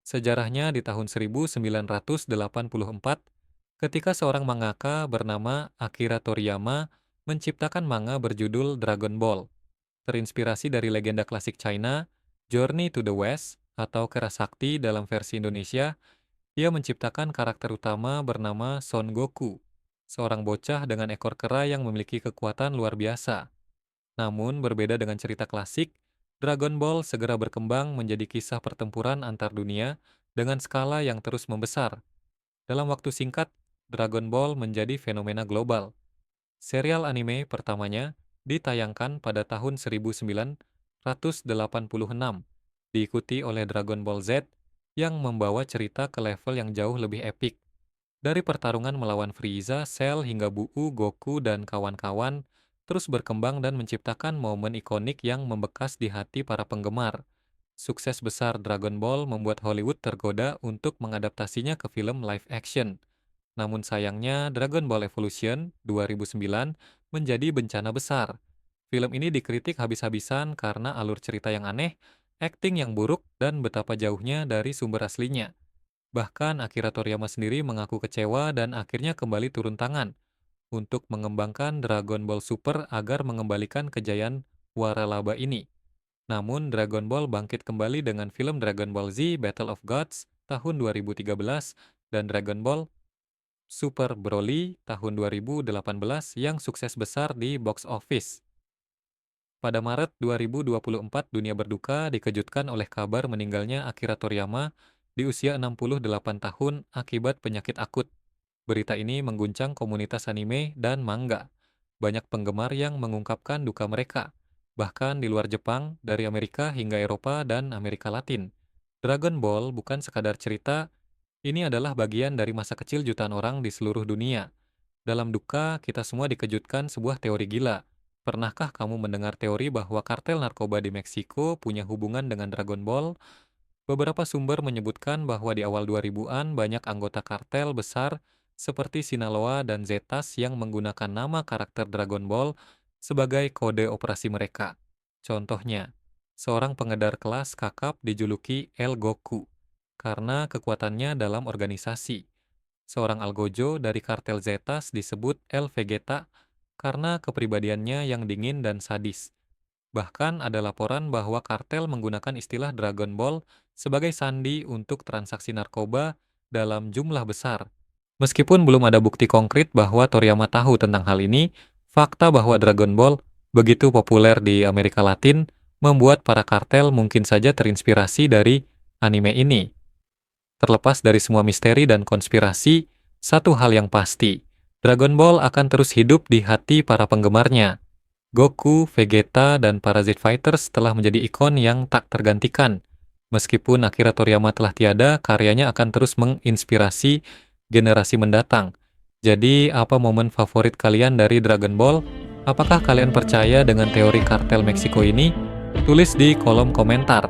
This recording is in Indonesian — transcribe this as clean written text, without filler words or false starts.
Sejarahnya di tahun 1984, ketika seorang mangaka bernama Akira Toriyama menciptakan manga berjudul Dragon Ball, terinspirasi dari legenda klasik China, Journey to the West, atau Kerasakti dalam versi Indonesia. Ia menciptakan karakter utama bernama Son Goku, seorang bocah dengan ekor kera yang memiliki kekuatan luar biasa. Namun, berbeda dengan cerita klasik, Dragon Ball segera berkembang menjadi kisah pertempuran antar dunia dengan skala yang terus membesar. Dalam waktu singkat, Dragon Ball menjadi fenomena global. Serial anime pertamanya ditayangkan pada tahun 1986, diikuti oleh Dragon Ball Z yang membawa cerita ke level yang jauh lebih epik. Dari pertarungan melawan Frieza, Cell hingga Buu, Goku, dan kawan-kawan terus berkembang dan menciptakan momen ikonik yang membekas di hati para penggemar. Sukses besar Dragon Ball membuat Hollywood tergoda untuk mengadaptasinya ke film live action. Namun sayangnya, Dragon Ball Evolution 2009 menjadi bencana besar. Film ini dikritik habis-habisan karena alur cerita yang aneh, akting yang buruk, dan betapa jauhnya dari sumber aslinya. Bahkan Akira Toriyama sendiri mengaku kecewa dan akhirnya kembali turun tangan untuk mengembangkan Dragon Ball Super agar mengembalikan kejayaan waralaba ini. Namun Dragon Ball bangkit kembali dengan film Dragon Ball Z Battle of Gods tahun 2013 dan Dragon Ball Super Broly tahun 2018 yang sukses besar di box office. Pada Maret 2024, dunia berduka dikejutkan oleh kabar meninggalnya Akira Toriyama di usia 68 tahun akibat penyakit akut. Berita ini mengguncang komunitas anime dan manga. Banyak penggemar yang mengungkapkan duka mereka, bahkan di luar Jepang, dari Amerika hingga Eropa dan Amerika Latin. Dragon Ball bukan sekadar cerita, ini adalah bagian dari masa kecil jutaan orang di seluruh dunia. Dalam duka, kita semua dikejutkan sebuah teori gila. Pernahkah kamu mendengar teori bahwa kartel narkoba di Meksiko punya hubungan dengan Dragon Ball? Beberapa sumber menyebutkan bahwa di awal 2000-an banyak anggota kartel besar seperti Sinaloa dan Zetas yang menggunakan nama karakter Dragon Ball sebagai kode operasi mereka. Contohnya, seorang pengedar kelas kakap dijuluki El Goku karena kekuatannya dalam organisasi. Seorang algojo dari kartel Zetas disebut El Vegeta karena kepribadiannya yang dingin dan sadis. Bahkan ada laporan bahwa kartel menggunakan istilah Dragon Ball sebagai sandi untuk transaksi narkoba dalam jumlah besar. Meskipun belum ada bukti konkret bahwa Toriyama tahu tentang hal ini, fakta bahwa Dragon Ball begitu populer di Amerika Latin membuat para kartel mungkin saja terinspirasi dari anime ini. Terlepas dari semua misteri dan konspirasi, satu hal yang pasti, Dragon Ball akan terus hidup di hati para penggemarnya. Goku, Vegeta, dan para Z Fighters telah menjadi ikon yang tak tergantikan. Meskipun Akira Toriyama telah tiada, karyanya akan terus menginspirasi generasi mendatang. Jadi, apa momen favorit kalian dari Dragon Ball? Apakah kalian percaya dengan teori kartel Meksiko ini? Tulis di kolom komentar.